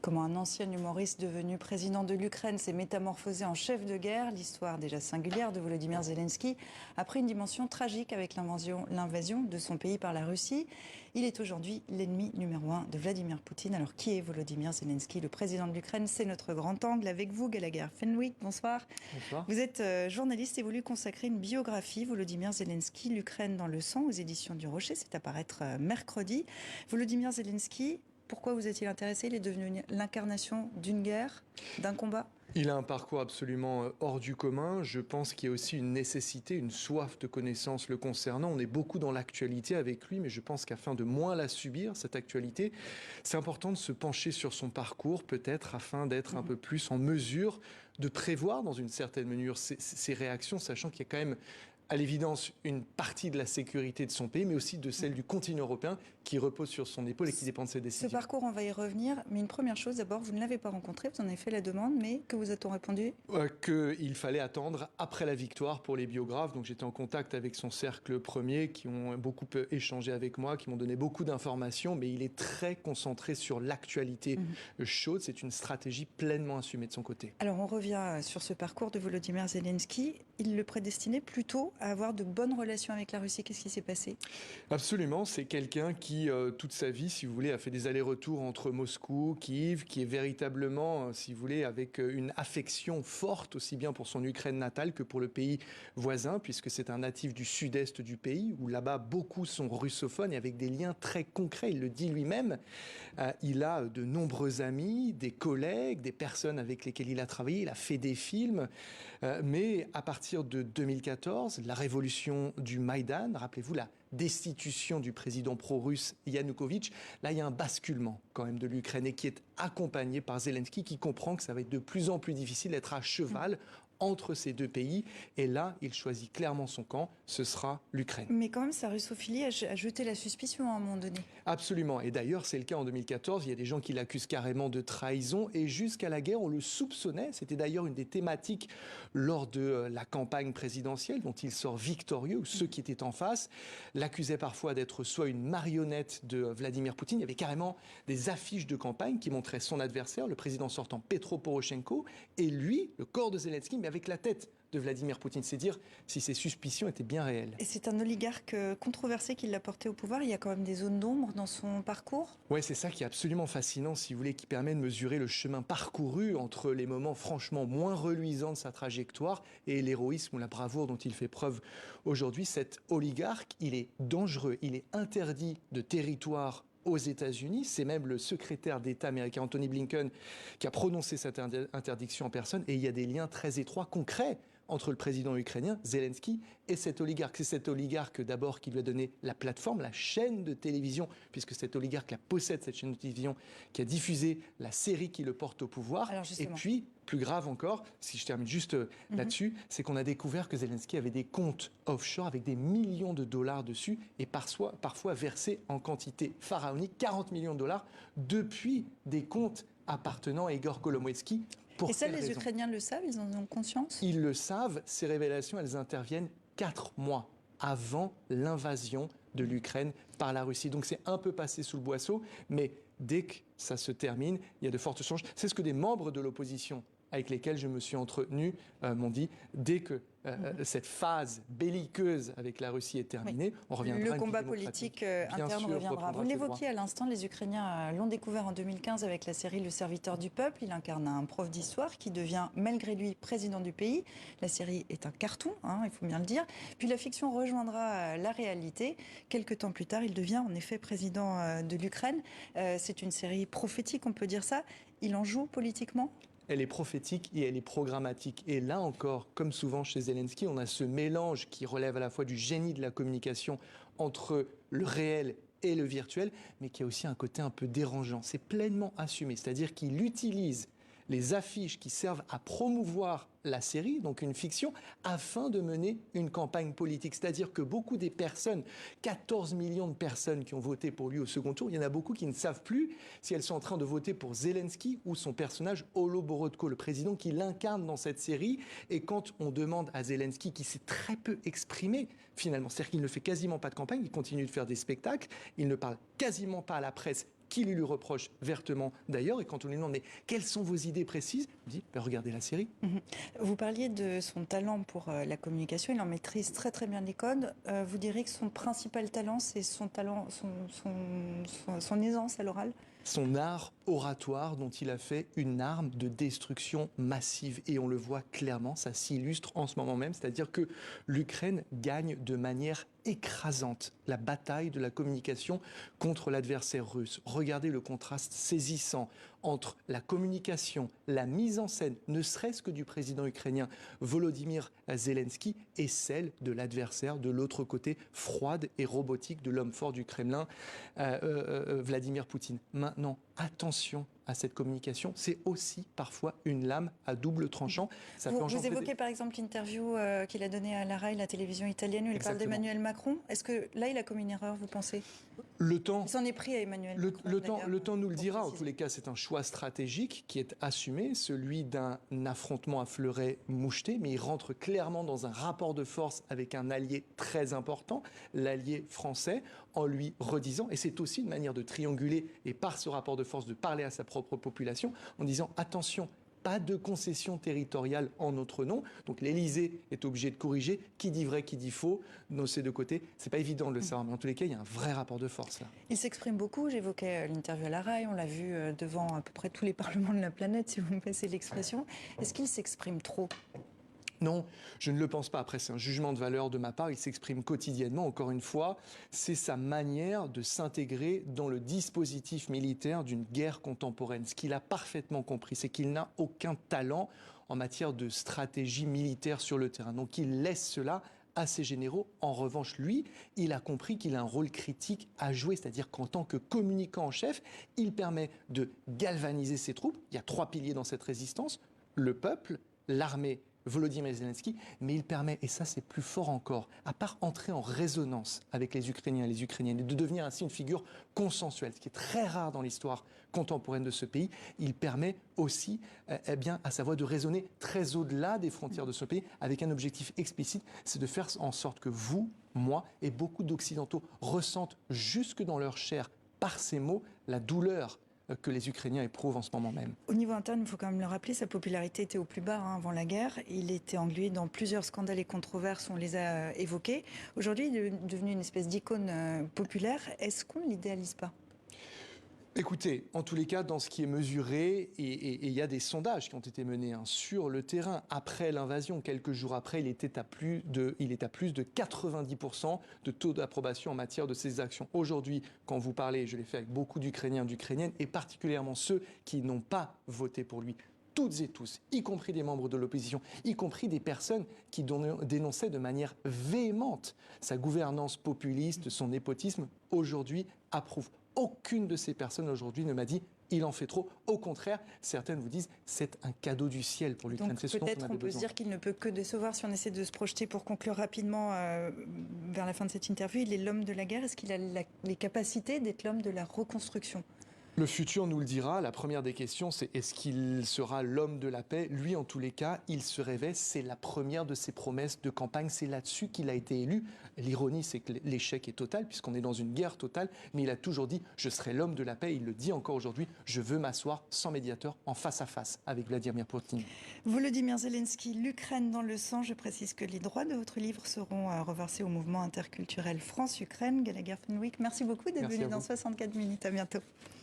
Comment un ancien humoriste devenu président de l'Ukraine s'est métamorphosé en chef de guerre. L'histoire déjà singulière de Volodymyr Zelensky a pris une dimension tragique avec l'invasion de son pays par la Russie. Il est aujourd'hui l'ennemi numéro 1 de Vladimir Poutine. Alors qui est Volodymyr Zelensky, le président de l'Ukraine? C'est notre grand angle avec vous, Gallagher Fenwick. Bonsoir. Bonsoir. Vous êtes journaliste et voulu consacrer une biographie, Volodymyr Zelensky, l'Ukraine dans le sang, aux éditions du Rocher. C'est à paraître mercredi. Volodymyr Zelensky, pourquoi vous est-il intéressé? Il est devenu l'incarnation d'une guerre, d'un combat? Il a un parcours absolument hors du commun. Je pense qu'il y a aussi une nécessité, une soif de connaissances le concernant. On est beaucoup dans l'actualité avec lui, mais je pense qu'afin de moins la subir, cette actualité, c'est important de se pencher sur son parcours, peut-être afin d'être un peu plus en mesure de prévoir dans une certaine mesure ses réactions, sachant qu'il y a quand même à l'évidence une partie de la sécurité de son pays, mais aussi de celle du continent européen qui repose sur son épaule et qui dépend de ses décisions. Ce parcours, on va y revenir, mais une première chose, d'abord, vous ne l'avez pas rencontré, vous en avez fait la demande, mais que vous a-t-on répondu? Qu'il fallait attendre après la victoire pour les biographes. Donc j'étais en contact avec son cercle premier, qui ont beaucoup échangé avec moi, qui m'ont donné beaucoup d'informations, mais il est très concentré sur l'actualité chaude. C'est une stratégie pleinement assumée de son côté. Alors on revient sur ce parcours de Volodymyr Zelensky. Il le prédestinait plutôt à avoir de bonnes relations avec la Russie. Qu'est-ce qui s'est passé? Absolument, c'est quelqu'un qui, toute sa vie, si vous voulez, a fait des allers-retours entre Moscou, Kiev, qui est véritablement, si vous voulez, avec une affection forte, aussi bien pour son Ukraine natale que pour le pays voisin, puisque c'est un natif du sud-est du pays, où là-bas, beaucoup sont russophones et avec des liens très concrets, il le dit lui-même. Il a de nombreux amis, des collègues, des personnes avec lesquelles il a travaillé, il a fait des films, mais à partir de 2014, la révolution du Maïdan, rappelez-vous la destitution du président pro-russe Yanukovych, là il y a un basculement quand même de l'Ukraine et qui est accompagné par Zelensky qui comprend que ça va être de plus en plus difficile d'être à cheval entre ces deux pays. Et là, il choisit clairement son camp, ce sera l'Ukraine. Mais quand même, sa russophilie a jeté la suspicion à un moment donné. Absolument. Et d'ailleurs, c'est le cas en 2014. Il y a des gens qui l'accusent carrément de trahison. Et jusqu'à la guerre, on le soupçonnait. C'était d'ailleurs une des thématiques lors de la campagne présidentielle dont il sort victorieux, ou ceux qui étaient en face l'accusaient parfois d'être soit une marionnette de Vladimir Poutine. Il y avait carrément des affiches de campagne qui montraient son adversaire, le président sortant Petro Poroshenko, et lui, le corps de Zelensky, mais avec la tête de Vladimir Poutine. C'est dire si ces suspicions étaient bien réelles. Et c'est un oligarque controversé qui l'a porté au pouvoir. Il y a quand même des zones d'ombre dans son parcours. Oui, c'est ça qui est absolument fascinant, si vous voulez, qui permet de mesurer le chemin parcouru entre les moments franchement moins reluisants de sa trajectoire et l'héroïsme ou la bravoure dont il fait preuve aujourd'hui. Cet oligarque, il est dangereux, il est interdit de territoire aux États-Unis. C'est même le secrétaire d'État américain Anthony Blinken qui a prononcé cette interdiction en personne. Et il y a des liens très étroits, concrets, entre le président ukrainien, Zelensky, et cet oligarque. C'est cet oligarque d'abord qui lui a donné la plateforme, la chaîne de télévision, puisque cet oligarque la possède, cette chaîne de télévision, qui a diffusé la série qui le porte au pouvoir. Et puis, plus grave encore, si je termine juste là-dessus, c'est qu'on a découvert que Zelensky avait des comptes offshore avec des millions de dollars dessus et parfois versés en quantité pharaonique, 40 millions de dollars, depuis des comptes appartenant à Igor Kolomoïski. Et ça, les Ukrainiens le savent, ils en ont conscience? Ils le savent, ces révélations, elles interviennent 4 mois avant l'invasion de l'Ukraine par la Russie. Donc c'est un peu passé sous le boisseau, mais dès que ça se termine, il y a de fortes chances. C'est ce que des membres de l'opposition avec lesquels je me suis entretenu m'ont dit. Dès que cette phase belliqueuse avec la Russie est terminée, on reviendra. Le combat politique interne reviendra. Vous l'évoquiez à l'instant, les Ukrainiens l'ont découvert en 2015 avec la série Le Serviteur du Peuple. Il incarne un prof d'histoire qui devient, malgré lui, président du pays. La série est un carton, il faut bien le dire. Puis la fiction rejoindra la réalité. Quelques temps plus tard, il devient en effet président de l'Ukraine. C'est une série prophétique, on peut dire ça. Il en joue politiquement ? Elle est prophétique et elle est programmatique. Et là encore, comme souvent chez Zelensky, on a ce mélange qui relève à la fois du génie de la communication entre le réel et le virtuel, mais qui a aussi un côté un peu dérangeant. C'est pleinement assumé, c'est-à-dire qu'il utilise les affiches qui servent à promouvoir la série, donc une fiction, afin de mener une campagne politique. C'est-à-dire que beaucoup des personnes, 14 millions de personnes qui ont voté pour lui au second tour, il y en a beaucoup qui ne savent plus si elles sont en train de voter pour Zelensky ou son personnage Holoborodko, le président qui l'incarne dans cette série. Et quand on demande à Zelensky, qui s'est très peu exprimé finalement, c'est-à-dire qu'il ne fait quasiment pas de campagne, il continue de faire des spectacles, il ne parle quasiment pas à la presse, qui lui reproche vertement d'ailleurs. Et quand on lui demande mais quelles sont vos idées précises, il dit regardez la série. Vous parliez de son talent pour la communication, il en maîtrise très très bien les codes. Vous direz que son principal talent, c'est son aisance à l'oral? Son art oratoire dont il a fait une arme de destruction massive. Et on le voit clairement, ça s'illustre en ce moment même, c'est-à-dire que l'Ukraine gagne de manière écrasante la bataille de la communication contre l'adversaire russe. Regardez le contraste saisissant entre la communication, la mise en scène, ne serait-ce que du président ukrainien Volodymyr Zelensky, et celle de l'adversaire de l'autre côté, froide et robotique de l'homme fort du Kremlin, Vladimir Poutine. Maintenant, attention à cette communication, c'est aussi parfois une lame à double tranchant. Vous évoquez par exemple l'interview qu'il a donnée à la RAI, la télévision italienne, où il parle d'Emmanuel Macron. Est-ce que là, il a commis une erreur, vous pensez? Le temps, il s'en est pris à Emmanuel Macron. Le temps nous le dira. En tous les cas, c'est un choix stratégique qui est assumé, celui d'un affrontement à fleurets mouchetés, mais il rentre clairement dans un rapport de force avec un allié très important, l'allié français, en lui redisant, et c'est aussi une manière de trianguler et par ce rapport de force de parler à sa propre population, en disant attention, pas de concession territoriale en notre nom. Donc l'Élysée est obligé de corriger qui dit vrai, qui dit faux, de ces deux côtés. C'est pas évident de le savoir, mais en tous les cas, il y a un vrai rapport de force là. Il s'exprime beaucoup. J'évoquais l'interview à la RAI, on l'a vu devant à peu près tous les parlements de la planète, si vous me passez l'expression. Est-ce qu'il s'exprime trop ? Non, je ne le pense pas. Après, c'est un jugement de valeur de ma part. Il s'exprime quotidiennement. Encore une fois, c'est sa manière de s'intégrer dans le dispositif militaire d'une guerre contemporaine. Ce qu'il a parfaitement compris, c'est qu'il n'a aucun talent en matière de stratégie militaire sur le terrain. Donc, il laisse cela à ses généraux. En revanche, lui, il a compris qu'il a un rôle critique à jouer, c'est-à-dire qu'en tant que communicant en chef, il permet de galvaniser ses troupes. Il y a 3 piliers dans cette résistance: le peuple, l'armée, Volodymyr Zelensky, mais il permet, et ça c'est plus fort encore, à part entrer en résonance avec les Ukrainiens et les Ukrainiennes, et de devenir ainsi une figure consensuelle, ce qui est très rare dans l'histoire contemporaine de ce pays, il permet aussi à sa voix de résonner très au-delà des frontières de ce pays, avec un objectif explicite, c'est de faire en sorte que vous, moi et beaucoup d'Occidentaux ressentent jusque dans leur chair, par ces mots, la douleur que les Ukrainiens éprouvent en ce moment même. Au niveau interne, il faut quand même le rappeler, sa popularité était au plus bas avant la guerre. Il était englué dans plusieurs scandales et controverses, on les a évoqués. Aujourd'hui, il est devenu une espèce d'icône populaire. Est-ce qu'on ne l'idéalise pas ? Écoutez, en tous les cas, dans ce qui est mesuré, et il y a des sondages qui ont été menés sur le terrain après l'invasion, quelques jours après, il est à plus de 90% de taux d'approbation en matière de ces actions. Aujourd'hui, quand vous parlez, je l'ai fait avec beaucoup d'Ukrainiens, d'Ukrainiennes, et particulièrement ceux qui n'ont pas voté pour lui, toutes et tous, y compris des membres de l'opposition, y compris des personnes qui dénonçaient de manière véhémente sa gouvernance populiste, son népotisme, aujourd'hui approuvent. Aucune de ces personnes aujourd'hui ne m'a dit « il en fait trop ». Au contraire, certaines vous disent « c'est un cadeau du ciel pour l'Ukraine ». Donc peut-être on peut se dire qu'il ne peut que décevoir si on essaie de se projeter pour conclure rapidement vers la fin de cette interview. Il est l'homme de la guerre. Est-ce qu'il a les capacités d'être l'homme de la reconstruction ? Le futur nous le dira. La première des questions, c'est est-ce qu'il sera l'homme de la paix? Lui, en tous les cas, il se révèle. C'est la première de ses promesses de campagne. C'est là-dessus qu'il a été élu. L'ironie, c'est que l'échec est total, puisqu'on est dans une guerre totale. Mais il a toujours dit « je serai l'homme de la paix ». Il le dit encore aujourd'hui. Je veux m'asseoir sans médiateur, en face à face avec Vladimir Poutine. Volodymyr Zelensky, l'Ukraine dans le sang. Je précise que les droits de votre livre seront reversés au mouvement interculturel France-Ukraine. Gallagher Fenwick, merci beaucoup d'être venu dans 64 minutes. À bientôt.